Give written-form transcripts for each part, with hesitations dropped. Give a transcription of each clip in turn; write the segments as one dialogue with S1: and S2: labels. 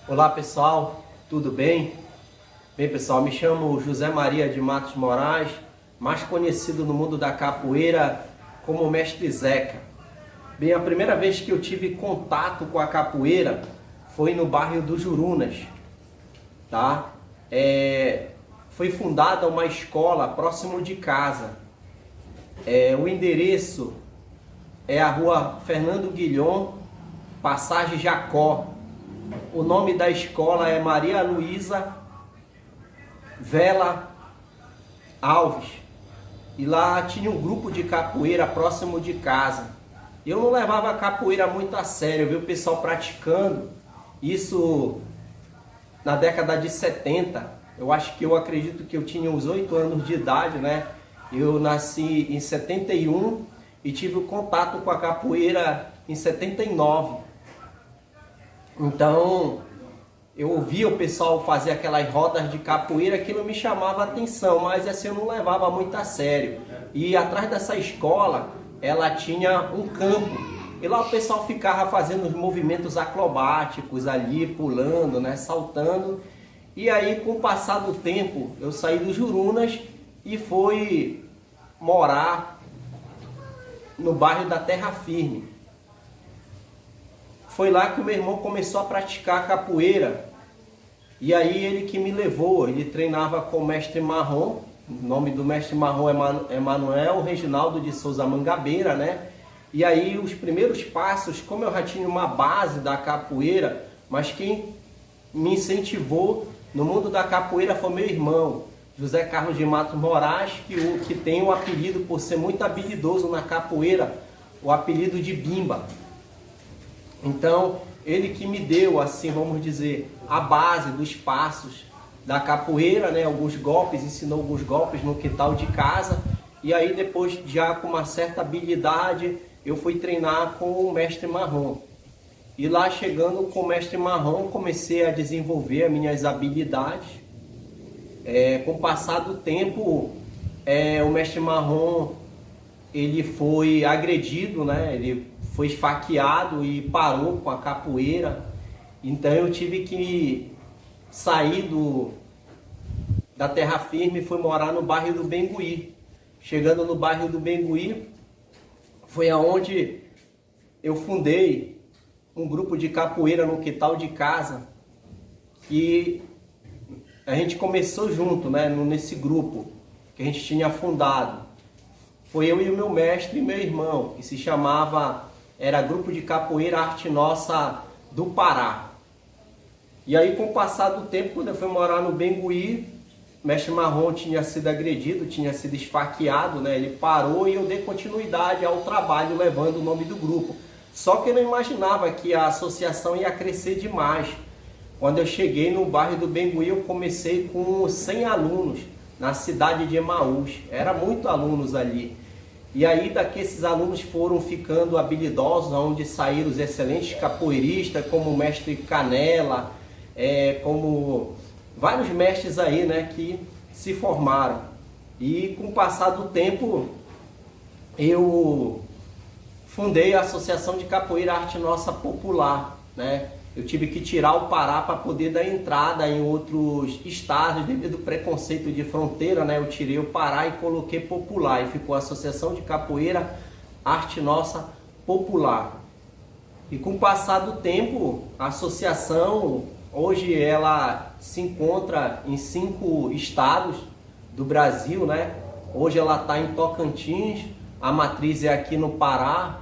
S1: Olá pessoal, tudo bem? Bem pessoal, me chamo José Maria de Matos Moraes, mais conhecido no mundo da capoeira como Mestre Zeca. Bem, a primeira vez que eu tive contato com a capoeira foi no bairro dos Jurunas, tá? Foi fundada uma escola próximo de casa. O endereço é a rua Fernando Guilhom, Passagem Jacó. O nome da escola é Maria Luísa Vela Alves. E lá tinha um grupo de capoeira próximo de casa. Eu não levava a capoeira muito a sério, eu vi o pessoal praticando. Isso na década de 70. Eu acredito que eu tinha uns 8 anos de idade, né? Eu nasci em 71 e tive o contato com a capoeira em 79. Então, eu ouvia o pessoal fazer aquelas rodas de capoeira, aquilo me chamava a atenção, mas assim eu não levava muito a sério. E atrás dessa escola, ela tinha um campo. E lá o pessoal ficava fazendo os movimentos acrobáticos ali, pulando, né, saltando. E aí, com o passar do tempo, eu saí dos Jurunas e fui morar no bairro da Terra Firme. Foi lá que o meu irmão começou a praticar capoeira. E aí ele que me levou, ele treinava com o mestre Marrom. O nome do mestre Marrom é Manuel Reginaldo de Souza Mangabeira, né? E aí os primeiros passos, como eu já tinha uma base da capoeira, mas quem me incentivou no mundo da capoeira foi meu irmão, José Carlos de Matos Moraes, que tem o apelido, por ser muito habilidoso na capoeira, o apelido de Bimba. Então, ele que me deu, assim, vamos dizer, a base dos passos da capoeira, né? Alguns golpes, ensinou alguns golpes no quintal de casa. E aí, depois, já com uma certa habilidade, eu fui treinar com o mestre Marrom. E lá, chegando com o mestre Marrom, comecei a desenvolver as minhas habilidades. Com o passar do tempo, o mestre Marrom, ele foi agredido, né? Ele foi esfaqueado e parou com a capoeira. Então eu tive que sair da Terra Firme e fui morar no bairro do Bengui. Chegando no bairro do Bengui, foi aonde eu fundei um grupo de capoeira no quintal de casa, que a gente começou junto, né, nesse grupo que a gente tinha fundado. Foi eu e o meu mestre e meu irmão, que se chamava, era Grupo de Capoeira Arte Nossa do Pará. E aí, com o passar do tempo, quando eu fui morar no Bengui, o mestre Marrom tinha sido agredido, tinha sido esfaqueado, né? Ele parou e eu dei continuidade ao trabalho, levando o nome do grupo. Só que eu não imaginava que a associação ia crescer demais. Quando eu cheguei no bairro do Bengui, eu comecei com 100 alunos, na cidade de Emaús. Era muito alunos ali. E aí daqui esses alunos foram ficando habilidosos, onde saíram os excelentes capoeiristas, como o mestre Canela, como vários mestres aí, né, que se formaram. E com o passar do tempo, eu fundei a Associação de Capoeira Arte Nossa Popular, né? Eu tive que tirar o Pará para poder dar entrada em outros estados devido ao preconceito de fronteira, né? Eu tirei o Pará e coloquei Popular e ficou a Associação de Capoeira Arte Nossa Popular. E com o passar do tempo, a associação hoje ela se encontra em 5 estados do Brasil, né? Hoje ela está em Tocantins, a matriz é aqui no Pará,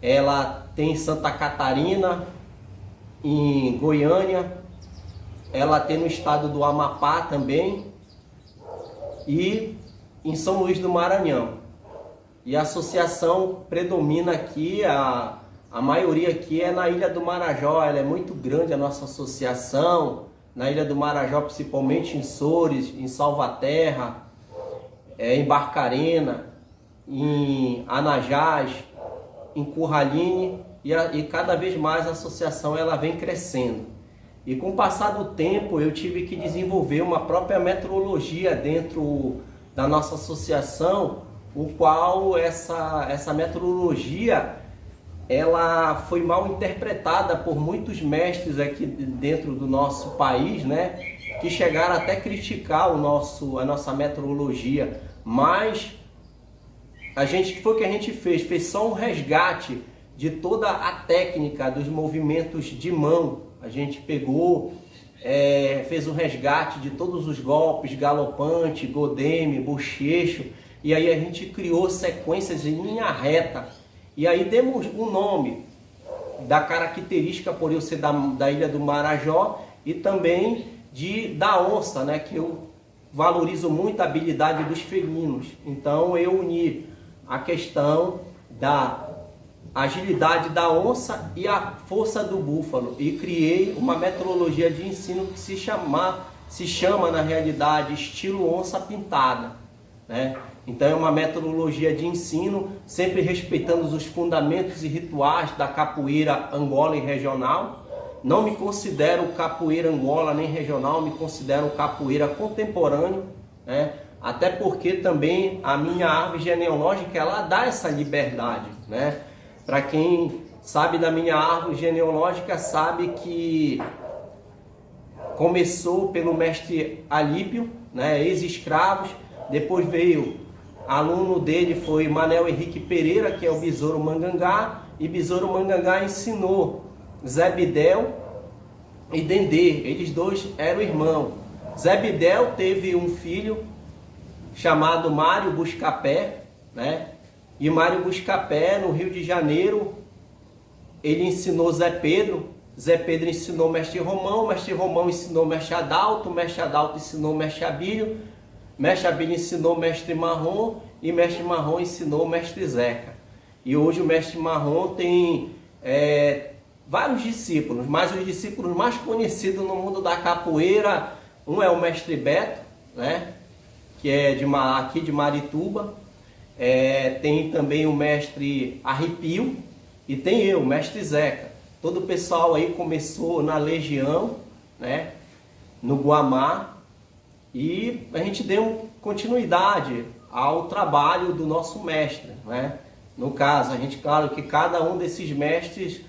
S1: ela tem em Santa Catarina, em Goiânia, ela tem no estado do Amapá também e em São Luís do Maranhão. E a associação predomina aqui, a maioria aqui é na Ilha do Marajó. Ela é muito grande, a nossa associação, na Ilha do Marajó, principalmente em Sores, em Salvaterra, em Barcarena, em Anajás, em Curraline. E cada vez mais a associação ela vem crescendo. E com o passar do tempo eu tive que desenvolver uma própria metodologia dentro da nossa associação, o qual essa metodologia ela foi mal interpretada por muitos mestres aqui dentro do nosso país, né? Que chegaram até a criticar a nossa metodologia, mas foi o que a gente fez só um resgate de toda a técnica dos movimentos de mão. A gente pegou, fez um resgate de todos os golpes, galopante, godeme, bochecho, e aí a gente criou sequências em linha reta. E aí demos o nome da característica por eu ser da Ilha do Marajó e também da onça, né? Que eu valorizo muito a habilidade dos felinos. Então eu uni a questão da agilidade da onça e a força do búfalo e criei uma metodologia de ensino que se chama na realidade estilo onça pintada, né? Então é uma metodologia de ensino sempre respeitando os fundamentos e rituais da capoeira Angola e regional. Não me considero capoeira Angola nem regional, me considero capoeira contemporâneo, né? Até porque também a minha árvore genealógica ela dá essa liberdade, né? Para quem sabe da minha árvore genealógica sabe que começou pelo mestre Alípio, né? Ex-escravos, depois veio aluno dele foi Manel Henrique Pereira, que é o Besouro Mangangá, e Besouro Mangangá ensinou Zé Bidel e Dendê, eles dois eram irmãos. Zé Bidel teve um filho chamado Mário Buscapé, né? E Mário Buscapé, no Rio de Janeiro, ele ensinou Zé Pedro ensinou Mestre Romão ensinou Mestre Adalto ensinou Mestre Abílio ensinou Mestre Marrom e Mestre Marrom ensinou Mestre Zeca. E hoje o Mestre Marrom tem vários discípulos, mas os discípulos mais conhecidos no mundo da capoeira, um é o Mestre Beto, né? Que é aqui de Marituba. Tem também o Mestre Arrepio e tem eu, o Mestre Zeca. Todo o pessoal aí começou na Legião, né? No Guamá. E a gente deu continuidade ao trabalho do nosso mestre, né? No caso, a gente, claro que cada um desses mestres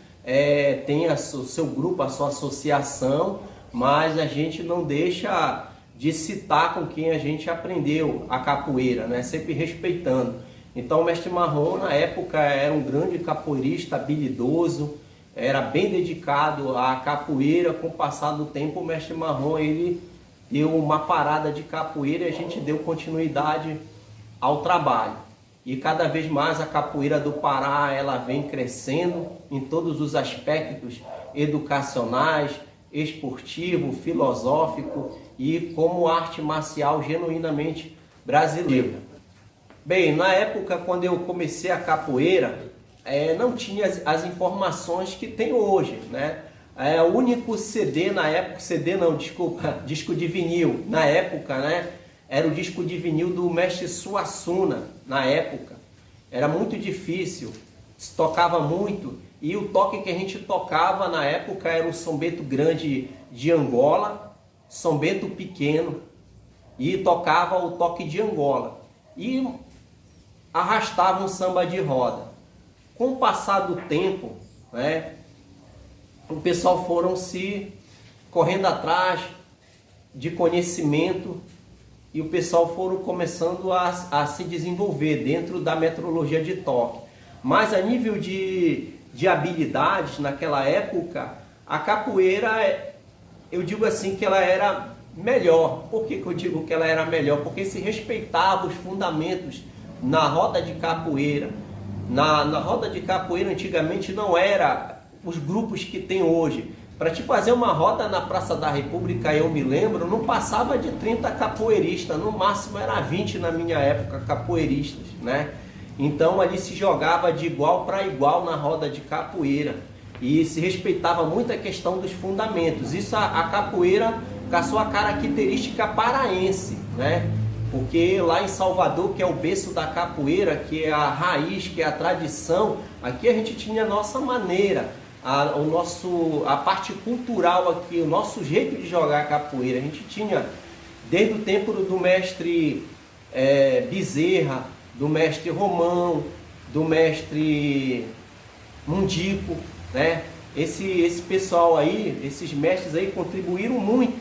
S1: tem o seu grupo, a sua associação, mas a gente não deixa de citar com quem a gente aprendeu a capoeira, né? Sempre respeitando. Então o mestre Marrom na época era um grande capoeirista, habilidoso, era bem dedicado à capoeira. Com o passar do tempo o mestre Marrom ele deu uma parada de capoeira e a gente deu continuidade ao trabalho. E cada vez mais a capoeira do Pará ela vem crescendo em todos os aspectos educacionais, esportivo, filosófico e como arte marcial genuinamente brasileira. Bem, na época quando eu comecei a capoeira, não tinha as informações que tem hoje, né? O único CD na época, disco de vinil, na época, né? Era o disco de vinil do mestre Suassuna, na época. Era muito difícil, se tocava muito, e o toque que a gente tocava na época era o sombeto grande de Angola, sombeto pequeno, e tocava o toque de Angola. E arrastava um samba de roda. Com o passar do tempo, né? O pessoal foram se correndo atrás de conhecimento e o pessoal foram começando a se desenvolver dentro da metodologia de toque. Mas a nível de habilidades, naquela época, a capoeira, eu digo assim que ela era melhor. Por que eu digo que ela era melhor? Porque se respeitava os fundamentos na roda de capoeira. Na roda de capoeira antigamente não era os grupos que tem hoje. Para te fazer uma roda na Praça da República, eu me lembro, não passava de 30 capoeiristas, no máximo era 20 na minha época, capoeiristas, né? Então ali se jogava de igual para igual na roda de capoeira e se respeitava muito a questão dos fundamentos. Isso a capoeira com a sua característica paraense, né? Porque lá em Salvador, que é o berço da capoeira, que é a raiz, que é a tradição, aqui a gente tinha a nossa maneira, a parte cultural aqui, o nosso jeito de jogar capoeira. A gente tinha, desde o tempo do mestre Bezerra, do mestre Romão, do mestre Mundico, né? Esse pessoal aí, esses mestres aí contribuíram muito.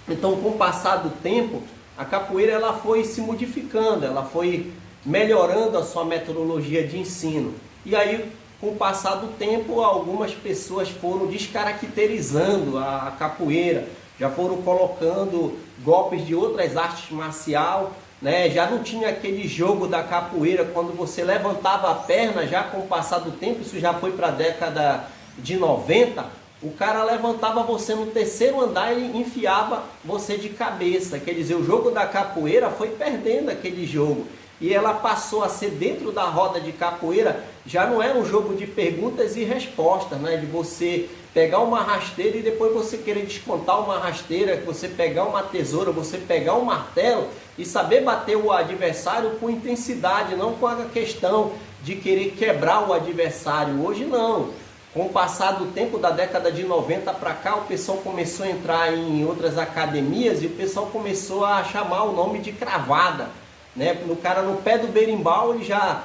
S1: Então, com o passar do tempo, a capoeira ela foi se modificando, ela foi melhorando a sua metodologia de ensino. E aí, com o passar do tempo, algumas pessoas foram descaracterizando a capoeira, já foram colocando golpes de outras artes marciais, né? Já não tinha aquele jogo da capoeira, quando você levantava a perna, já com o passar do tempo, isso já foi para a década de 90, o cara levantava você no terceiro andar e enfiava você de cabeça. Quer dizer, o jogo da capoeira foi perdendo aquele jogo. E ela passou a ser, dentro da roda de capoeira, já não é um jogo de perguntas e respostas, né? De você pegar uma rasteira e depois você querer descontar uma rasteira, você pegar uma tesoura, você pegar um martelo e saber bater o adversário com intensidade, não com a questão de querer quebrar o adversário. Hoje não. Com o passar do tempo, da década de 90 para cá, o pessoal começou a entrar em outras academias e o pessoal começou a chamar o nome de cravada, né? O cara no pé do berimbau, ele já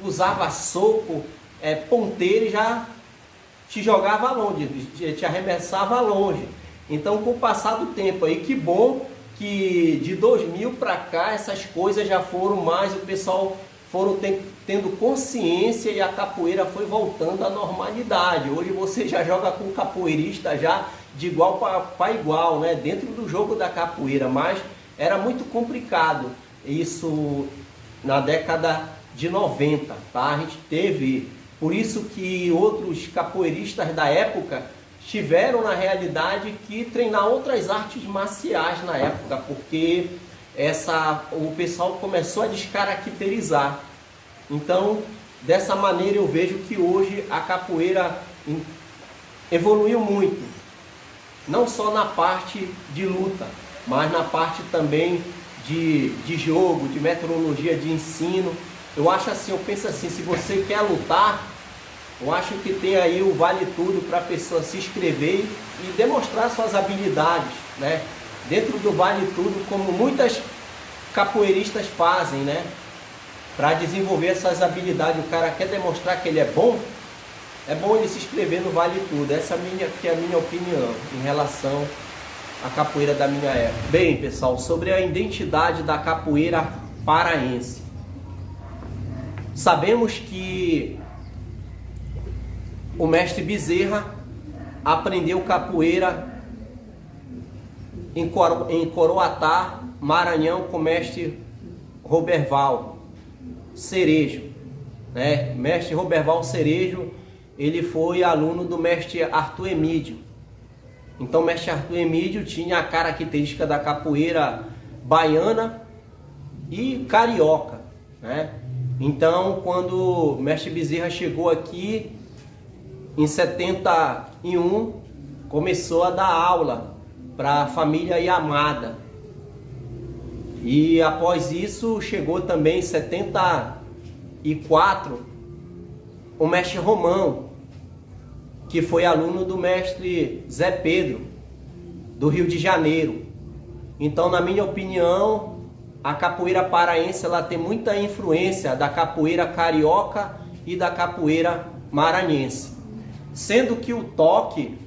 S1: usava soco, ponteiro, e já te jogava longe, te arremessava longe. Então, com o passar do tempo aí, que bom que de 2000 para cá essas coisas já foram mais, o pessoal foram tendo consciência e a capoeira foi voltando à normalidade. Hoje você já joga com capoeirista já de igual para igual, né? Dentro do jogo da capoeira, mas era muito complicado isso na década de 90, tá? A gente teve, por isso que outros capoeiristas da época tiveram na realidade que treinar outras artes marciais na época, porque o pessoal começou a descaracterizar. Então, dessa maneira eu vejo que hoje a capoeira evoluiu muito, não só na parte de luta, mas na parte também de jogo, de metodologia de ensino. Eu acho assim, eu penso assim, se você quer lutar, eu acho que tem aí o vale tudo para a pessoa se inscrever e demonstrar suas habilidades, né? Dentro do vale tudo, como muitas capoeiristas fazem, né? Para desenvolver essas habilidades, o cara quer demonstrar que ele é bom ele se inscrever no vale tudo. Essa é a minha opinião em relação à capoeira da minha época. Bem, pessoal, sobre a identidade da capoeira paraense. Sabemos que o mestre Bezerra aprendeu capoeira em Coroatá, Maranhão, com o mestre Roberval Cerejo, né? Mestre Roberval Cerejo, ele foi aluno do mestre Arthur Emídio. Então, o mestre Arthur Emídio tinha a característica da capoeira baiana e carioca, né? Então, quando o mestre Bezerra chegou aqui, em 71, começou a dar aula para a família Yamada. E após isso, chegou também em 74, o mestre Romão, que foi aluno do mestre Zé Pedro, do Rio de Janeiro. Então, na minha opinião, a capoeira paraense ela tem muita influência da capoeira carioca e da capoeira maranhense. Sendo que o toque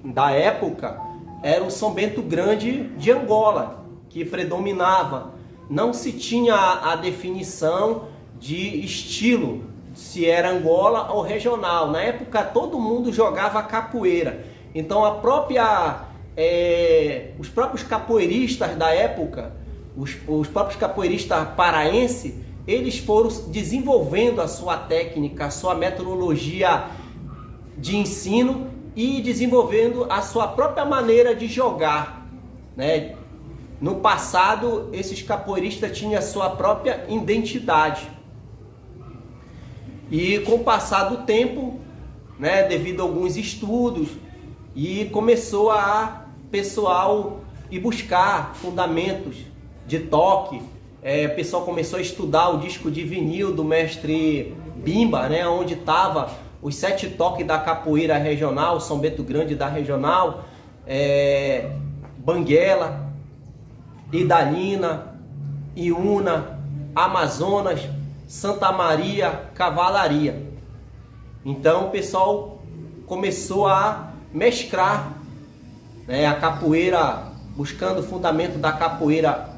S1: da época era o São Bento Grande de Angola, que predominava. Não se tinha a definição de estilo, se era Angola ou regional. Na época todo mundo jogava capoeira. Então os próprios capoeiristas da época, os próprios capoeiristas paraenses, eles foram desenvolvendo a sua técnica, a sua metodologia de ensino e desenvolvendo a sua própria maneira de jogar, né? No passado, esses capoeiristas tinham a sua própria identidade. E com o passar do tempo, né, devido a alguns estudos, e começou a pessoal ir buscar fundamentos de toque. O pessoal começou a estudar o disco de vinil do mestre Bimba, né, onde estava os 7 toques da capoeira regional, São Bento Grande da regional, Banguela, Idalina, Iuna, Amazonas, Santa Maria, Cavalaria. Então o pessoal começou a mesclar, né, a capoeira, buscando o fundamento da capoeira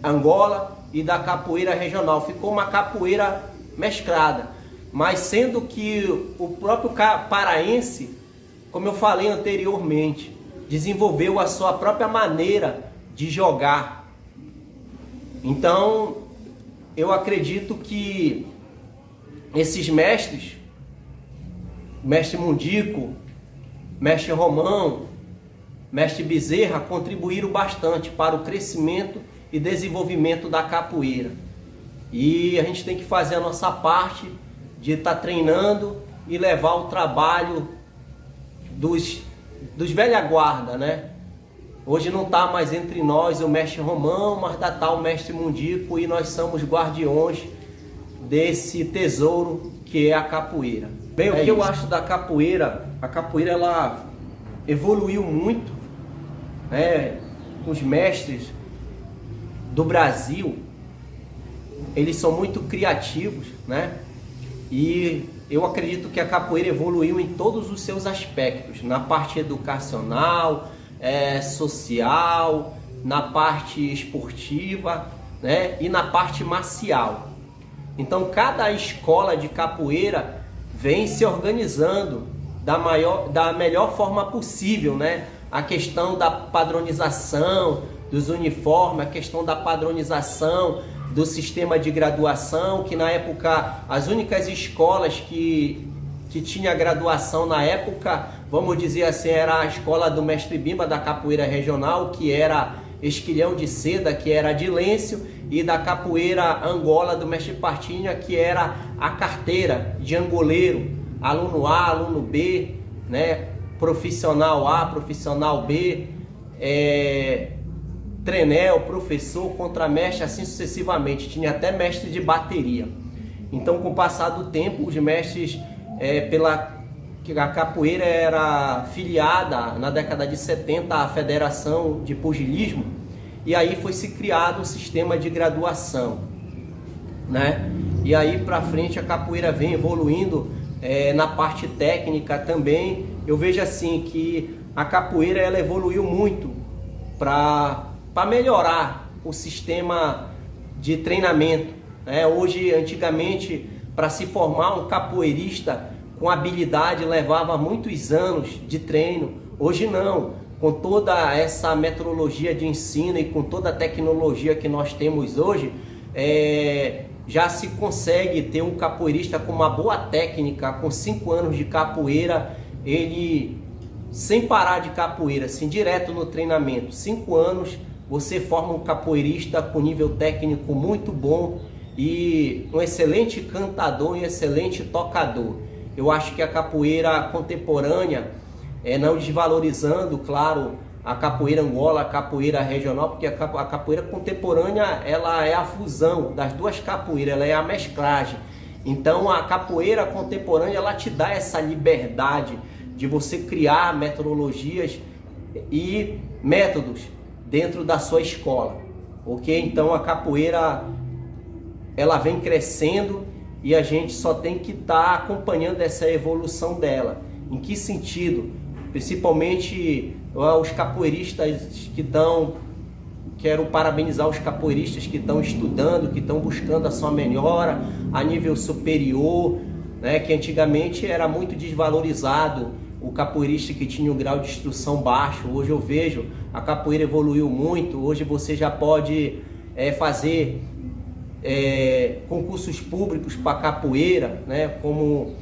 S1: Angola e da capoeira regional. Ficou uma capoeira mesclada, mas sendo que o próprio paraense, como eu falei anteriormente, desenvolveu a sua própria maneira de jogar. Então eu acredito que esses mestres, mestre Mundico, mestre Romão, mestre Bezerra, contribuíram bastante para o crescimento e desenvolvimento da capoeira. E a gente tem que fazer a nossa parte de estar treinando e levar o trabalho dos velha guarda, né? Hoje não está mais entre nós o mestre Romão, mas ainda está o mestre Mundico, e nós somos guardiões desse tesouro que é a capoeira. Bem, o que eu acho da capoeira, a capoeira ela evoluiu muito, né? Os mestres do Brasil, eles são muito criativos, né? E eu acredito que a capoeira evoluiu em todos os seus aspectos, na parte educacional, social, na parte esportiva, né? E na parte marcial. Então cada escola de capoeira vem se organizando da melhor forma possível, né? A questão da padronização dos uniformes, a questão da padronização do sistema de graduação, que na época as únicas escolas que tinha graduação na época, vamos dizer assim, era a escola do mestre Bimba da capoeira regional, que era Esquilhão de Seda, que era de Lêncio, e da capoeira Angola do mestre Partinha, que era a carteira de angoleiro, aluno A, aluno B, né? Profissional A, profissional B, trenel, professor, contramestre, assim sucessivamente. Tinha até mestre de bateria. Então, com o passar do tempo, os mestres, a capoeira era filiada na década de 70 à Federação de Pugilismo, e aí foi se criado o sistema de graduação, né? E aí para frente a capoeira vem evoluindo na parte técnica também. Eu vejo assim que a capoeira ela evoluiu muito para melhorar o sistema de treinamento, né? Hoje, antigamente, para se formar um capoeirista com habilidade levava muitos anos de treino. Hoje não, com toda essa metodologia de ensino e com toda a tecnologia que nós temos hoje, já se consegue ter um capoeirista com uma boa técnica, com 5 anos de capoeira, ele sem parar de capoeira, assim, direto no treinamento, 5 anos, você forma um capoeirista com nível técnico muito bom e um excelente cantador e um excelente tocador. Eu acho que a capoeira contemporânea, não desvalorizando, claro, a capoeira Angola, a capoeira regional, porque a capoeira contemporânea ela é a fusão das duas capoeiras, ela é a mesclagem. Então a capoeira contemporânea ela te dá essa liberdade de você criar metodologias e métodos dentro da sua escola, ok? Então a capoeira ela vem crescendo e a gente só tem que estar acompanhando essa evolução dela. Em que sentido? Principalmente os capoeiristas que estão, quero parabenizar os capoeiristas que estão estudando, que estão buscando a sua melhora a nível superior, né? Que antigamente era muito desvalorizado o capoeirista que tinha um grau de instrução baixo. Hoje eu vejo a capoeira evoluiu muito. Hoje você já pode fazer concursos públicos para capoeira, né? Como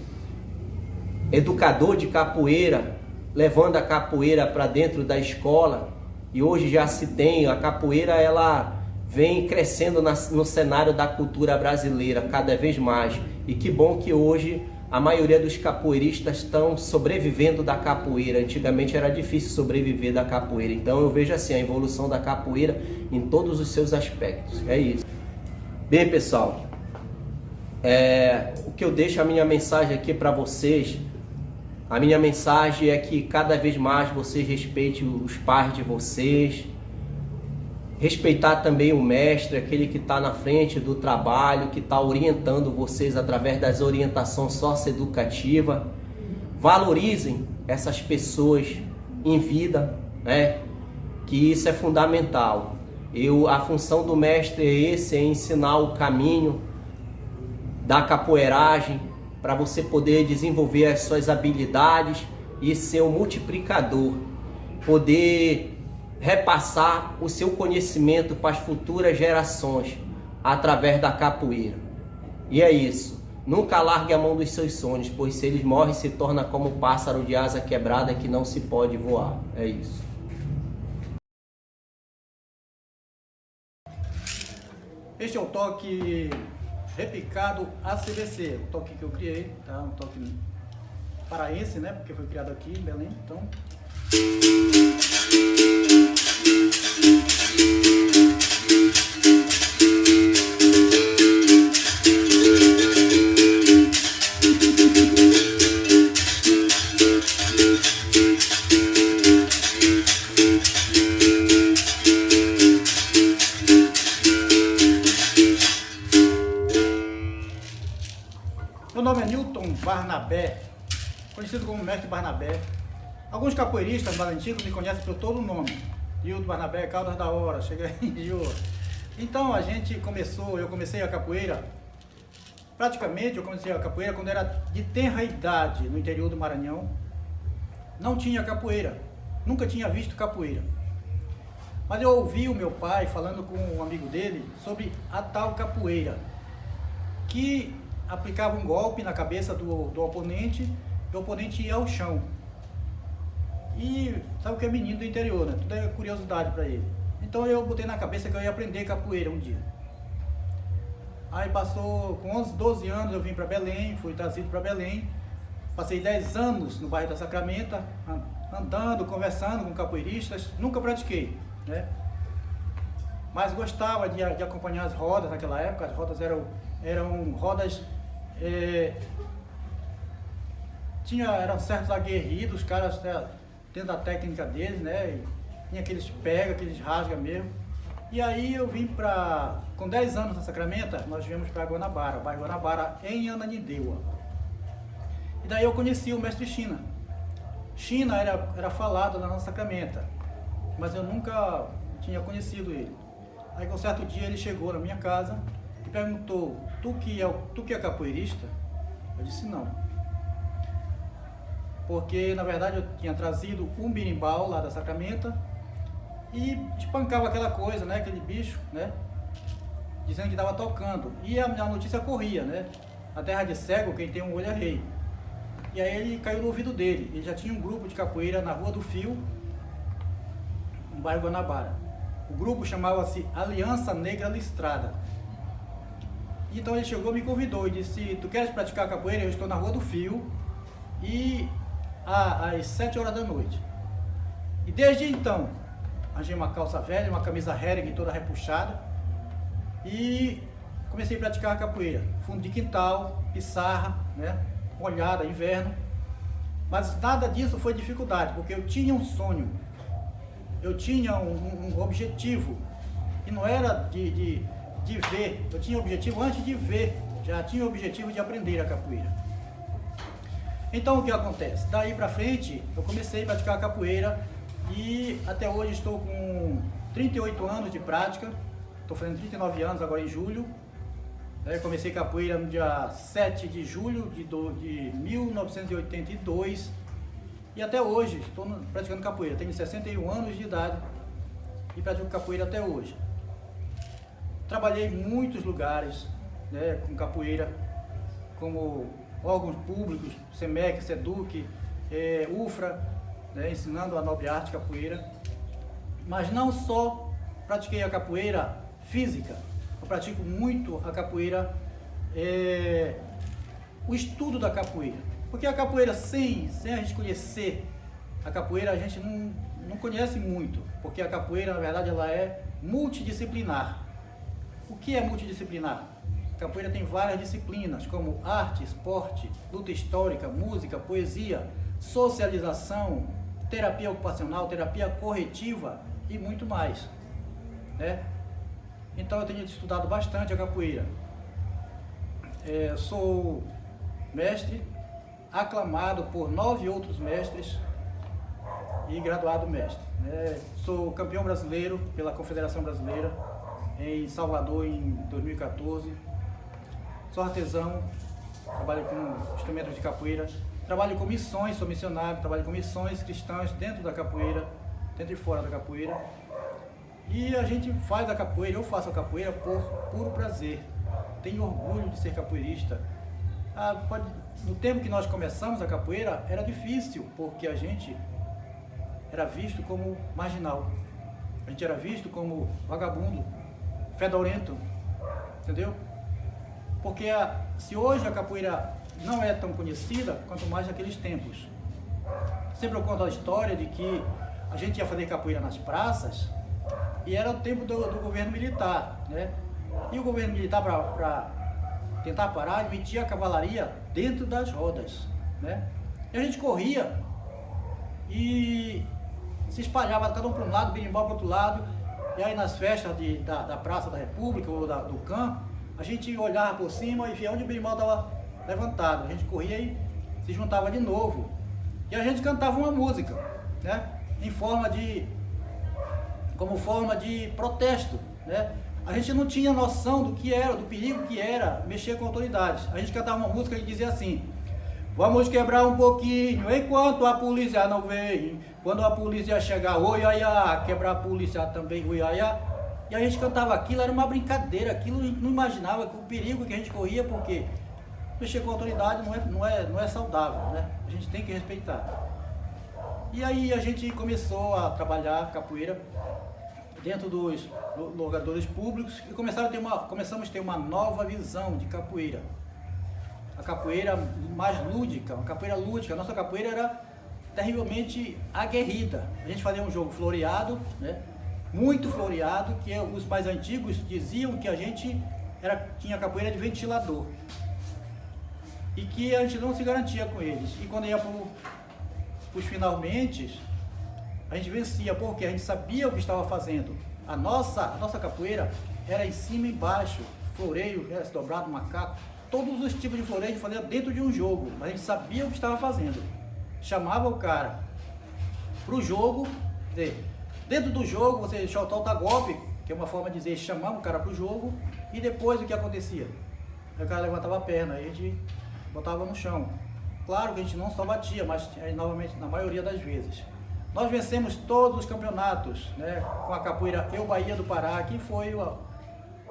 S1: educador de capoeira, levando a capoeira para dentro da escola. E hoje já se tem, a capoeira ela vem crescendo no cenário da cultura brasileira cada vez mais. E que bom que hoje a maioria dos capoeiristas estão sobrevivendo da capoeira. Antigamente era difícil sobreviver da capoeira. Então eu vejo assim a evolução da capoeira em todos os seus aspectos. É isso. Bem, pessoal, o que eu deixo a minha mensagem aqui para vocês, a minha mensagem é que cada vez mais vocês respeitem os pais de vocês, Respeitar também o mestre, aquele que está na frente do trabalho, que está orientando vocês através das orientações socioeducativas. Valorizem essas pessoas em vida, né? Que isso é fundamental. A função do mestre é ensinar o caminho da capoeiragem para você poder desenvolver as suas habilidades e ser um multiplicador, poder repassar o seu conhecimento para as futuras gerações através da capoeira. E é isso. Nunca largue a mão dos seus sonhos, pois se eles morrem, se torna como um pássaro de asa quebrada que não se pode voar. É isso.
S2: Este é o toque repicado ACDC, o toque que eu criei, tá? Um toque paraense, né? Porque foi criado aqui em Belém, então... Meu nome é Newton Barnabé, conhecido como Mestre Barnabé. Alguns capoeiristas mais antigos me conhecem por todo o nome. Newton Barnabé, Caldas da Hora, chega aí, Então eu comecei a capoeira, praticamente eu comecei a capoeira quando era de tenra idade, no interior do Maranhão. Não tinha capoeira, nunca tinha visto capoeira. Mas eu ouvi o meu pai falando com um amigo dele sobre a tal capoeira, que aplicava um golpe na cabeça do oponente e o oponente ia ao chão. E sabe o que é menino do interior, né? Tudo é curiosidade para ele. Então eu botei na cabeça que eu ia aprender capoeira um dia. Aí passou, com 11, 12 anos eu vim para Belém, fui trazido para Belém. Passei 10 anos no bairro da Sacramento, andando, conversando com capoeiristas. Nunca pratiquei, né? Mas gostava de acompanhar as rodas naquela época. As rodas eram rodas... eram certos aguerridos, os caras tendo a técnica deles, né? E tinha aqueles pega, aqueles rasga mesmo. E aí eu vim com 10 anos na Sacramento, nós viemos para Guanabara, bairro Guanabara, em Ananindeua. E daí eu conheci o mestre China. China era falado lá na Sacramento, mas eu nunca tinha conhecido ele. Aí um certo dia ele chegou na minha casa e perguntou: tu que é capoeirista? Eu disse não. Porque na verdade eu tinha trazido um birimbau lá da Sacramento e espancava aquela coisa, né? Aquele bicho, né? Dizendo que estava tocando. E a notícia corria, né? Na terra de cego, quem tem um olho é rei. E aí ele caiu no ouvido dele. Ele já tinha um grupo de capoeira na Rua do Fio, no bairro Guanabara. O grupo chamava-se Aliança Negra Listrada. Então ele chegou e me convidou e disse: tu queres praticar capoeira? Eu estou na Rua do Fio e às 7 horas da noite. E desde então, arranjei uma calça velha, uma camisa Hering toda repuxada e comecei a praticar capoeira. Fundo de quintal, pissarra, né? Molhada, inverno. Mas nada disso foi dificuldade, porque eu tinha um sonho, eu tinha um objetivo, e não era de ver, eu tinha objetivo antes de ver, já tinha o objetivo de aprender a capoeira. Então o que acontece? Daí pra frente eu comecei a praticar capoeira e até hoje estou com 38 anos de prática, estou fazendo 39 anos agora em julho. Comecei capoeira no dia 7 de julho de 1982 e até hoje estou praticando capoeira. Tenho 61 anos de idade e pratico capoeira até hoje. Trabalhei em muitos lugares, né, com capoeira, como órgãos públicos, SEMEC, SEDUC, UFRA, né, ensinando a nobre arte capoeira. Mas não só pratiquei a capoeira física, eu pratico muito a capoeira, o estudo da capoeira. Porque a capoeira, sem a gente conhecer a capoeira, a gente não conhece muito. Porque a capoeira, na verdade, ela é multidisciplinar. O que é multidisciplinar? A capoeira tem várias disciplinas, como arte, esporte, luta histórica, música, poesia, socialização, terapia ocupacional, terapia corretiva e muito mais. né? Então eu tenho estudado bastante a capoeira. Sou mestre, aclamado por 9 outros mestres e graduado mestre, né? Sou campeão brasileiro pela Confederação Brasileira em Salvador em 2014. Sou artesão, trabalho com instrumentos de capoeira, trabalho com missões, sou missionário, trabalho com missões cristãs dentro da capoeira, dentro e fora da capoeira. E a gente faz a capoeira, eu faço a capoeira por puro prazer. Tenho orgulho de ser capoeirista. No tempo que nós começamos a capoeira era difícil, porque a gente era visto como marginal. A gente era visto como vagabundo, fedorento, entendeu? Porque se hoje a capoeira não é tão conhecida, quanto mais naqueles tempos. Sempre eu conto a história de que a gente ia fazer capoeira nas praças e era o tempo do governo militar, né? E o governo militar, para tentar parar, metia a cavalaria dentro das rodas, né? E a gente corria e se espalhava, cada um para um lado, berimbau para o outro lado. E aí nas festas da Praça da República ou do CAM, a gente olhava por cima e via onde o berimbau estava levantado. A gente corria e se juntava de novo. E a gente cantava uma música, né? Como forma de protesto, né? A gente não tinha noção do que era, do perigo que era mexer com autoridades. A gente cantava uma música que dizia assim: vamos quebrar um pouquinho enquanto a polícia não vem. Quando a polícia chegar, oiaiá, quebrar a polícia também, oiaiá. E a gente cantava aquilo, era uma brincadeira, aquilo a gente não imaginava o perigo que a gente corria, porque mexer com a autoridade não é saudável, né? A gente tem que respeitar. E aí a gente começou a trabalhar capoeira dentro dos lugares públicos e começamos a ter uma nova visão de capoeira. A capoeira mais lúdica, uma capoeira lúdica. A nossa capoeira era terrivelmente aguerrida. A gente fazia um jogo floreado, né? Muito floreado, que os mais antigos diziam que a gente tinha capoeira de ventilador e que a gente não se garantia com eles. E quando ia para os finalmente, a gente vencia, porque a gente sabia o que estava fazendo. A nossa capoeira era em cima e embaixo, floreio, dobrado, macaco, todos os tipos de floreio a gente fazia dentro de um jogo. A gente sabia o que estava fazendo. Chamava o cara para o jogo, quer dizer, dentro do jogo você solta golpe, que é uma forma de dizer, chamava o cara para o jogo, e depois o que acontecia? Aí o cara levantava a perna, aí a gente botava no chão. Claro que a gente não só batia, mas novamente, na maioria das vezes. Nós vencemos todos os campeonatos, né, com a capoeira Eu Bahia do Pará, que foi o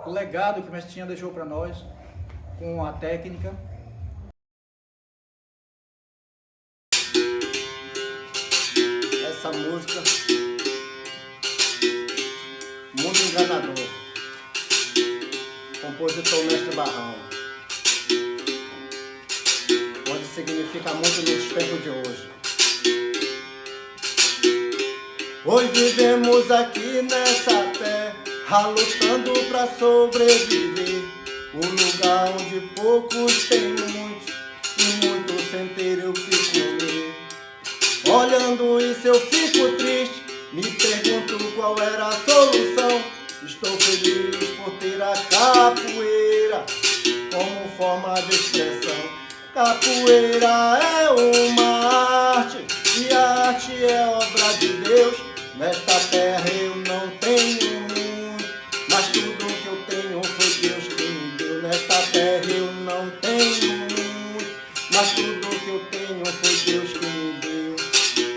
S2: legado que o mestre Tinha deixou para nós, com a técnica.
S1: Essa música, Mundo Enganador, compositor Mestre Barrão, onde significa muito nos tempos de hoje. Hoje vivemos aqui nessa terra, lutando pra sobreviver. Um lugar onde poucos têm muito e muitos sem ter o que comer. Olhando isso eu fico triste, me pergunto qual era a solução. Estou feliz por ter a capoeira como forma de expressão. Capoeira é uma arte e a arte é obra de Deus. Nesta terra eu não tenho muito, mas tudo que eu tenho foi Deus que me deu. Nesta terra eu não tenho muito, mas tudo que eu tenho foi Deus que me deu.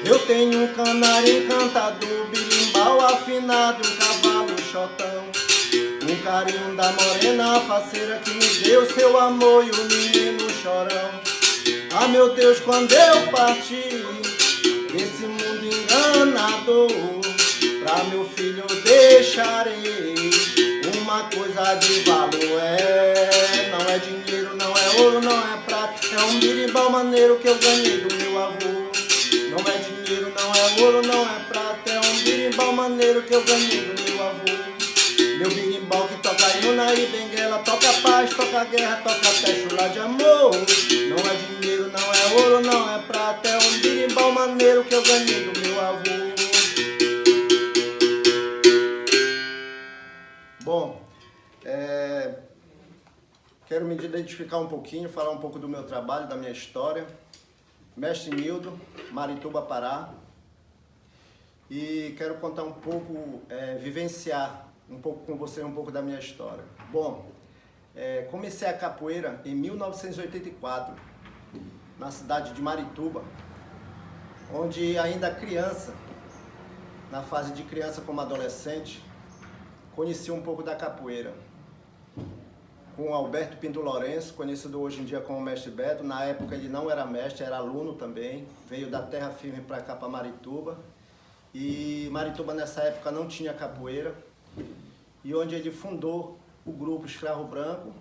S1: Eu tenho um canário encantador, birimbau afinado, um cavalo chotão, um carinho da morena faceira que me deu seu amor e o menino chorão. Ah, meu Deus, quando eu parti desse mundo enganador, pra meu filho eu deixarei uma coisa de valor. Não é dinheiro, não é ouro, não é prata, é um birimbau maneiro que eu ganhei do meu avô. Não é dinheiro, não é ouro, não é prata, é um birimbau maneiro que eu ganhei do meu avô. Meu birimbau que toca iuna e benguela, toca paz, toca guerra, toca até chula de amor. Não é dinheiro, não é ouro, não é prata, é um birimbau maneiro que eu ganhei do meu avô.
S3: Bom, quero me identificar um pouquinho, falar um pouco do meu trabalho, da minha história. Mestre Nildo, Marituba, Pará. E quero contar um pouco, vivenciar um pouco com você um pouco da minha história. Bom, comecei a capoeira em 1984, na cidade de Marituba, onde ainda criança, na fase de criança como adolescente, conheci um pouco da capoeira. Com Alberto Pinto Lourenço, conhecido hoje em dia como Mestre Beto. Na época ele não era mestre, era aluno também. Veio da terra firme para cá, para Marituba. E Marituba nessa época não tinha capoeira. E onde ele fundou o grupo Escravo Branco.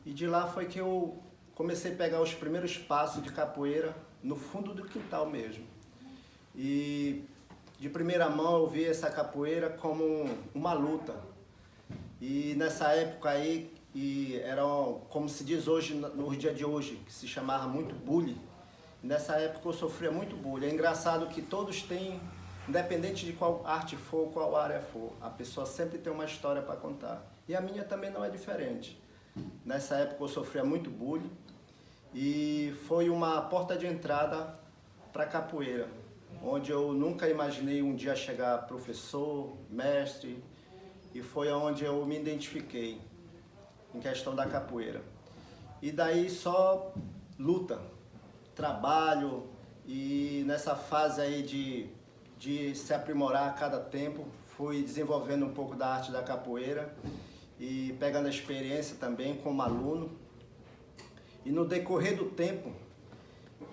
S3: E de lá foi que eu comecei a pegar os primeiros passos de capoeira no fundo do quintal mesmo. E de primeira mão eu vi essa capoeira como uma luta. E nessa época aí, era como se diz hoje, no dia de hoje, que se chamava muito bullying. Nessa época eu sofria muito bullying. É engraçado que todos têm, independente de qual arte for, qual área for, a pessoa sempre tem uma história para contar. E a minha também não é diferente. Nessa época eu sofria muito bullying e foi uma porta de entrada para a capoeira, onde eu nunca imaginei um dia chegar professor, mestre, e foi onde eu me identifiquei em questão da capoeira. E daí só luta, trabalho, e nessa fase aí de se aprimorar a cada tempo, fui desenvolvendo um pouco da arte da capoeira e pegando a experiência também como aluno. E no decorrer do tempo,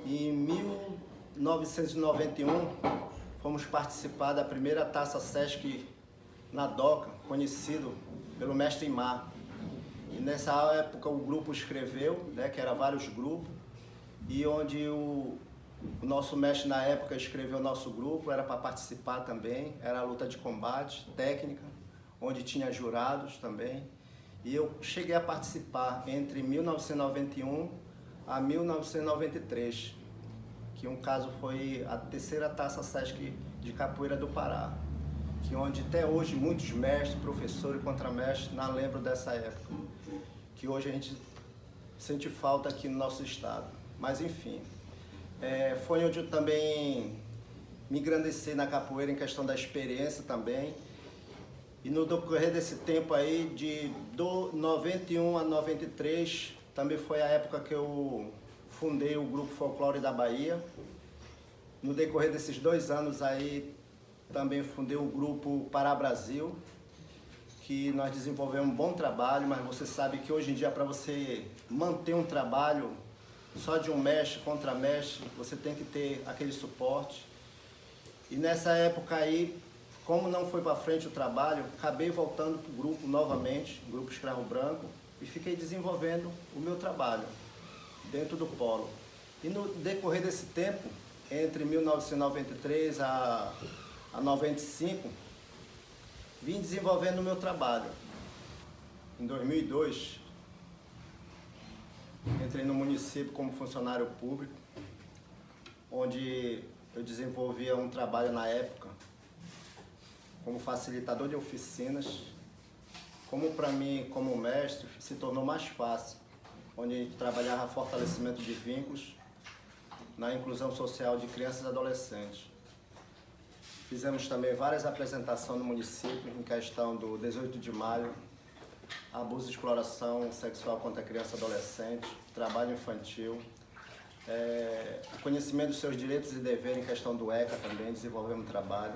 S3: em 1991, fomos participar da primeira Taça Sesc na DOCA, conhecido pelo Mestre Imar. E nessa época o grupo escreveu, né, que era vários grupos, e onde o nosso mestre na época escreveu o nosso grupo, era para participar também, era a luta de combate, técnica, onde tinha jurados também. E eu cheguei a participar entre 1991 a 1993, que um caso foi a terceira Taça Sesc de Capoeira do Pará, que onde até hoje muitos mestres, professores e contramestres não lembram dessa época, que hoje a gente sente falta aqui no nosso estado. Mas enfim, foi onde eu também me engrandeci na capoeira em questão da experiência também. E no decorrer desse tempo aí, do 91 a 93, também foi a época que eu fundei o Grupo Folclore da Bahia. No decorrer desses 2 anos aí, também fundei o Grupo Pará Brasil, que nós desenvolvemos um bom trabalho, mas você sabe que hoje em dia, para você manter um trabalho só de um mestre, contramestre, você tem que ter aquele suporte. E nessa época aí, como não foi para frente o trabalho, acabei voltando para o grupo novamente, o Grupo Escravo Branco, e fiquei desenvolvendo o meu trabalho dentro do polo. E no decorrer desse tempo, entre 1993 a 95, vim desenvolvendo o meu trabalho. Em 2002, entrei no município como funcionário público, onde eu desenvolvia um trabalho na época como facilitador de oficinas. Como para mim, como mestre, se tornou mais fácil, onde a gente trabalhava fortalecimento de vínculos na inclusão social de crianças e adolescentes. Fizemos também várias apresentações no município em questão do 18 de maio, abuso e exploração sexual contra criança e adolescente, trabalho infantil, conhecimento dos seus direitos e deveres em questão do ECA também, desenvolvemos trabalho.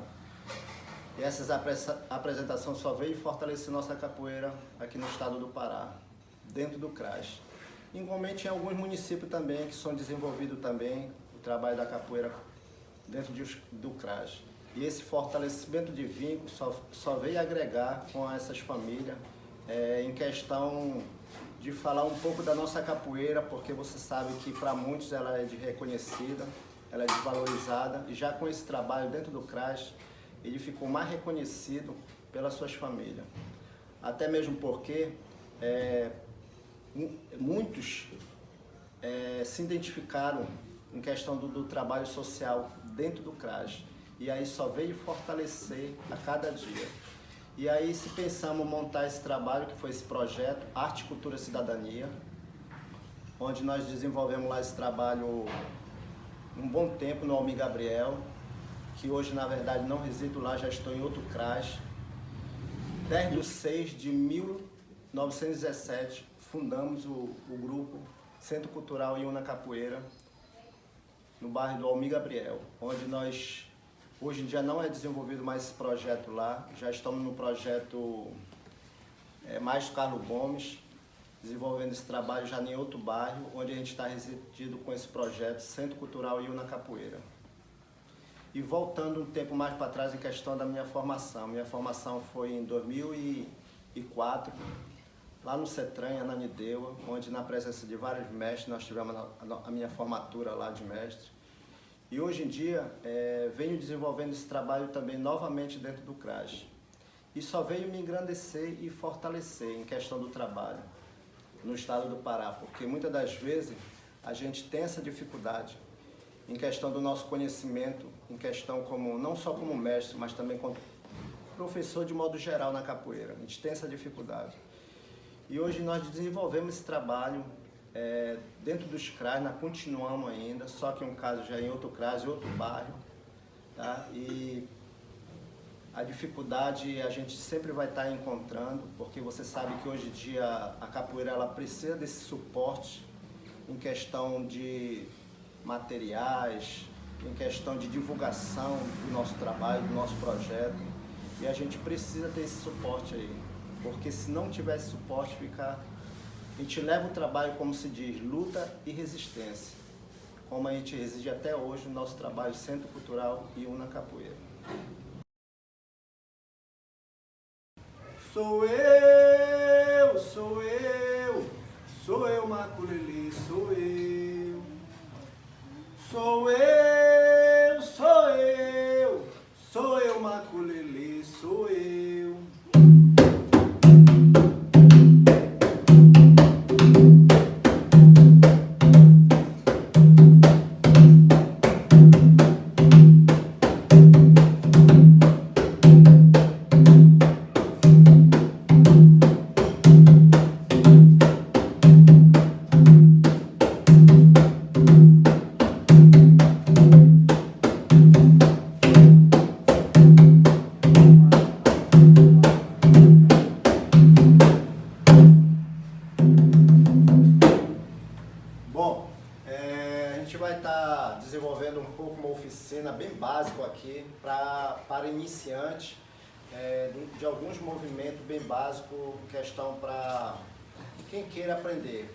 S3: E essas apresentações só veio fortalecer nossa capoeira aqui no estado do Pará, dentro do CRAS. Igualmente em alguns municípios também que são desenvolvidos também o trabalho da capoeira dentro do CRAS. E esse fortalecimento de vínculos só veio agregar com essas famílias em questão de falar um pouco da nossa capoeira, porque você sabe que para muitos ela é reconhecida, ela é desvalorizada, e já com esse trabalho dentro do CRAS, ele ficou mais reconhecido pelas suas famílias. Até mesmo porque muitos se identificaram em questão do trabalho social dentro do CRAS. E aí só veio fortalecer a cada dia. E aí se pensamos montar esse trabalho, que foi esse projeto, Arte, Cultura, Cidadania, onde nós desenvolvemos lá esse trabalho um bom tempo no Almir Gabriel, que hoje na verdade não resido lá, já estou em outro CRAS. 10/6/1917 fundamos o grupo Centro Cultural Iuna Capoeira, no bairro do Almir Gabriel, onde nós, hoje em dia não é desenvolvido mais esse projeto lá, já estamos no projeto Maestro Carlos Gomes, desenvolvendo esse trabalho já em outro bairro, onde a gente está residindo com esse projeto Centro Cultural Iuna Capoeira. E voltando um tempo mais para trás em questão da minha formação foi em 2004, lá no CETRAN, Ananindeua, onde na presença de vários mestres nós tivemos a minha formatura lá de mestre. E hoje em dia venho desenvolvendo esse trabalho também novamente dentro do CRAS. E só veio me engrandecer e fortalecer em questão do trabalho no estado do Pará, porque muitas das vezes a gente tem essa dificuldade em questão do nosso conhecimento, em questão como, não só como mestre, mas também como professor de modo geral na capoeira. A gente tem essa dificuldade. E hoje nós desenvolvemos esse trabalho dentro dos CRAS, nós continuamos ainda, só que um caso já em outro CRAS, em outro bairro, tá? E a dificuldade a gente sempre vai estar encontrando, porque você sabe que hoje em dia a capoeira ela precisa desse suporte em questão de materiais, em questão de divulgação do nosso trabalho, do nosso projeto, e a gente precisa ter esse suporte aí, porque se não tiver esse suporte, a gente leva o trabalho, como se diz, luta e resistência, como a gente exige até hoje no nosso trabalho Centro Cultural Iuna Capoeira.
S4: Sou eu, Maculelê, sou eu. Sou eu, Maculelê, sou eu.
S3: Bom, a gente vai estar desenvolvendo um pouco uma oficina bem básica aqui para iniciantes, de alguns movimentos bem básicos, questão para quem queira aprender.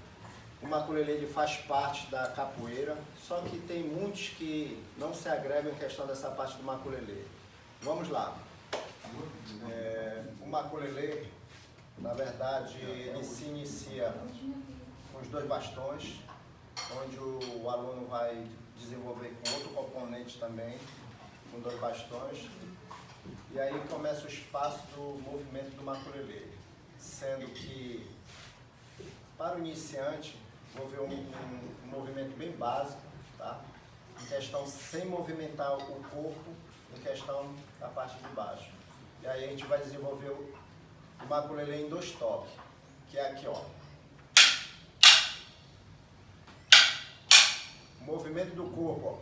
S3: O maculelê ele faz parte da capoeira, só que tem muitos que não se agregam em questão dessa parte do maculelê. Vamos lá. O maculelê, na verdade, ele se inicia com os 2 bastões, onde o aluno vai desenvolver com outro componente também, com 2 bastões. E aí começa o espaço do movimento do maculelê, sendo que, para o iniciante, vou ver um movimento bem básico, tá? Em questão sem movimentar o corpo, em questão da parte de baixo. E aí a gente vai desenvolver o maculelê em 2 toques, que é aqui, ó. O movimento do corpo, ó.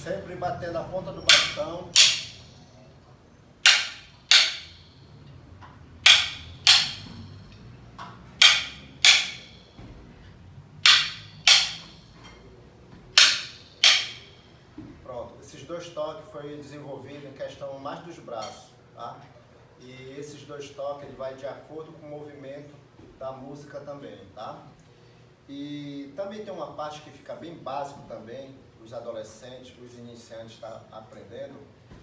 S3: Sempre batendo a ponta do bastão. Pronto, esses 2 toques foi desenvolvido em questão mais dos braços, tá? E esses 2 toques ele vai de acordo com o movimento da música também, tá? E também tem uma parte que fica bem básico também, os adolescentes, os iniciantes estão aprendendo,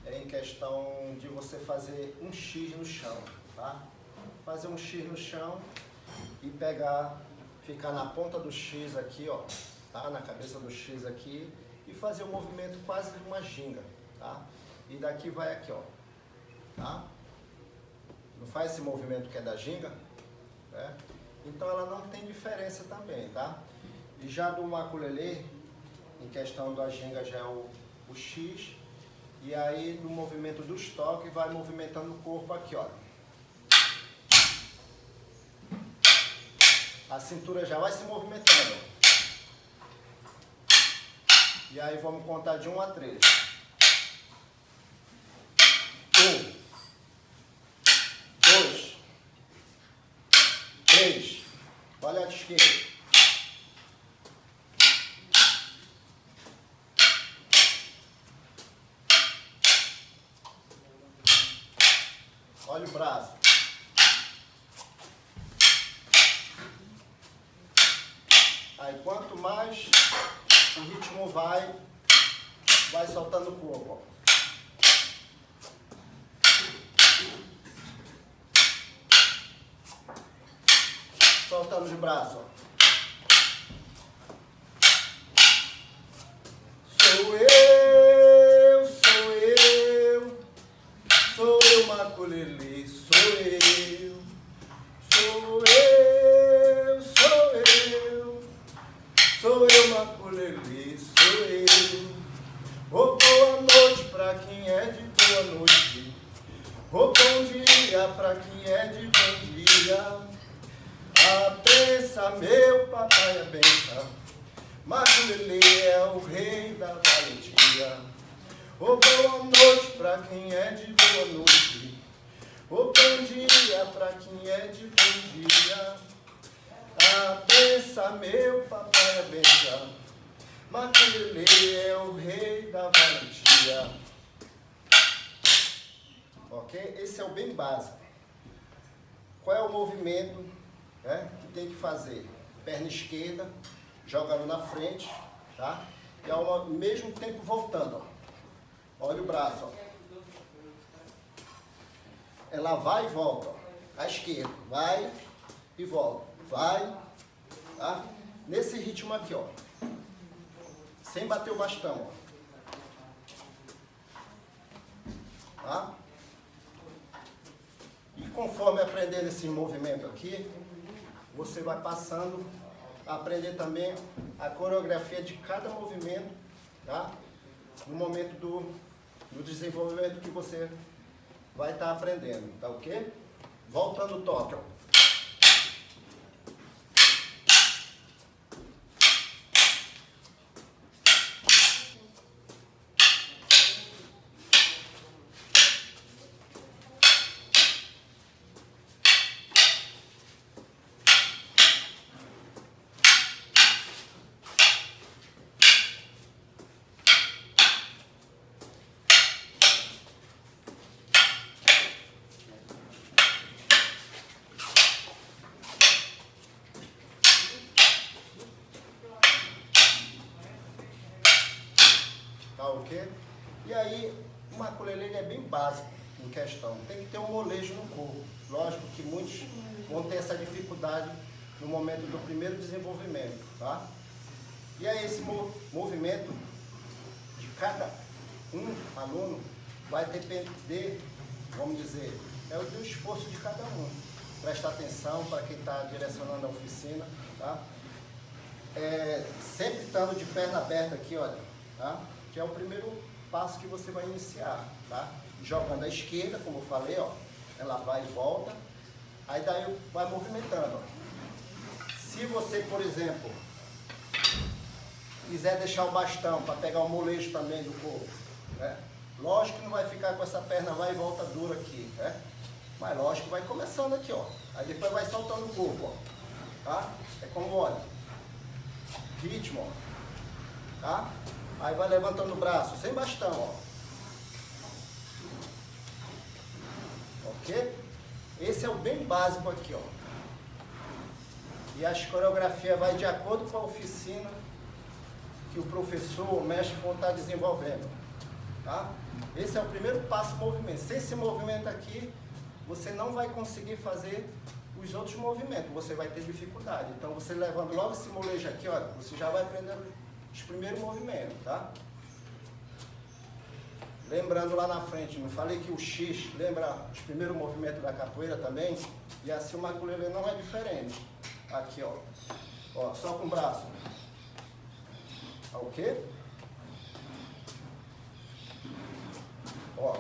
S3: em questão de você fazer um X no chão, tá? Fazer um X no chão e pegar, ficar na ponta do X aqui, ó, tá? Na cabeça do X aqui, e fazer o movimento quase de uma ginga, tá? E daqui vai aqui, ó, tá? Não faz esse movimento que é da ginga, né? Então ela não tem diferença também, tá? E já do ukulele, em questão da ginga já é o X, e aí no movimento dos toques vai movimentando o corpo aqui, ó. A cintura já vai se movimentando, ó. E aí vamos contar de 1 a 3. 1, 2, 3. Olha a esquerda. Olha o braço. Aí quanto mais o ritmo vai soltando o corpo, ó. Soltando os braços, ó. Sou eu, sou eu, sou eu, ukulele, sou eu, sou eu, sou eu, sou eu, ukulele, sou eu. Oh, boa noite pra quem é de boa noite, oh, bom dia pra quem é de bom dia. A benção, meu papai, a benção. Ukulele é o rei da valentia. Oh, boa noite pra quem é de boa noite. Oh, bom dia pra quem é de bom dia. A benção, meu papai, a benção. Ukulele é o rei da valentia. Ok? Esse é o bem básico. Qual é o movimento, né, que tem que fazer? Perna esquerda, jogando na frente, tá? E ao mesmo tempo voltando, ó. Olha o braço, ó. Ela vai e volta, ó. À esquerda, vai e volta, vai, tá? Nesse ritmo aqui, ó. Sem bater o bastão, ó. Tá? E conforme aprender esse movimento aqui, você vai passando a aprender também a coreografia de cada movimento, tá? No momento do desenvolvimento que você vai estar aprendendo, tá ok? Voltando o toque, ó. Tá ok? E aí, o ukulele é bem básico em questão. Tem que ter um molejo no corpo. Lógico que muitos vão ter essa dificuldade no momento do primeiro desenvolvimento, tá? E aí esse movimento de cada aluno vai depender, vamos dizer, é do esforço de cada um. Presta atenção para quem está direcionando a oficina, tá? Sempre estando de perna aberta aqui, olha, tá? Que é o primeiro passo que você vai iniciar, tá? Jogando à esquerda, como eu falei, ó, ela vai e volta, aí daí vai movimentando, ó. Se você, por exemplo, quiser deixar o bastão para pegar o molejo também do corpo, né? Lógico que não vai ficar com essa perna vai e volta dura aqui, né? Mas lógico que vai começando aqui, ó. Aí depois vai soltando o corpo, ó. Tá? É como, olha, ritmo, ó. Tá? Aí vai levantando o braço, sem bastão, ó. Ok? Esse é o bem básico aqui, ó. E as coreografias vai de acordo com a oficina que o professor, o mestre vão estar desenvolvendo. Tá? Esse é o primeiro passo movimento. Sem esse movimento aqui, você não vai conseguir fazer os outros movimentos. Você vai ter dificuldade. Então, você levando logo esse molejo aqui, ó, você já vai aprender os primeiros movimentos, tá? Lembrando lá na frente, não falei que o X lembra os primeiros movimentos da capoeira também? E assim o maculelê não é diferente. Aqui, ó. Ó, só com o braço. Ok? Ó.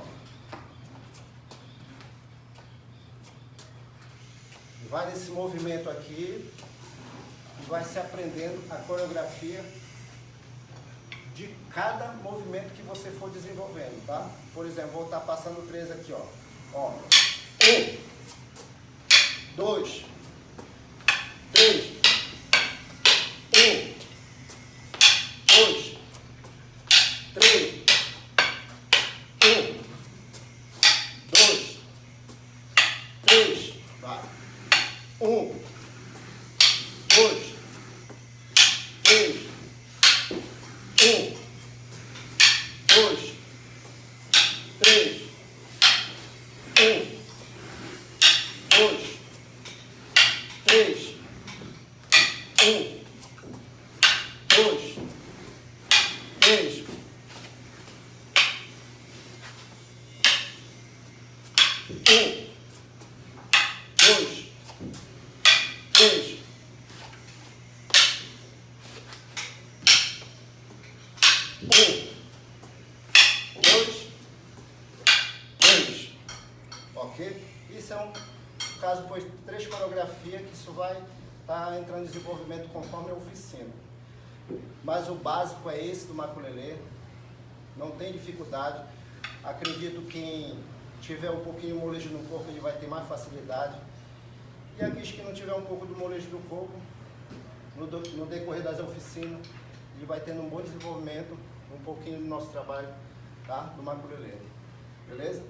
S3: Vai nesse movimento aqui e vai se aprendendo a coreografia de cada movimento que você for desenvolvendo, tá? Por exemplo, vou estar passando 3 aqui, ó. Ó. 1, 2, 3. 1, 2, 3. 1, 2, 3. Vai. 1, 2, 3. 1, 2, 3. 1, 2, 3. 1, 2, 3. 1, 2, 3. 1, 2, 3. Ok? Isso é um caso, pois, 3 coreografias que isso vai estar entrando em desenvolvimento conforme a oficina. Mas o básico é esse do maculelê. Não tem dificuldade. Acredito que quem tiver um pouquinho de molejo no corpo, ele vai ter mais facilidade. E aqueles que não tiver um pouco do molejo do corpo, no decorrer das oficinas, ele vai tendo um bom desenvolvimento, um pouquinho do nosso trabalho, tá? Do maculelê. Beleza?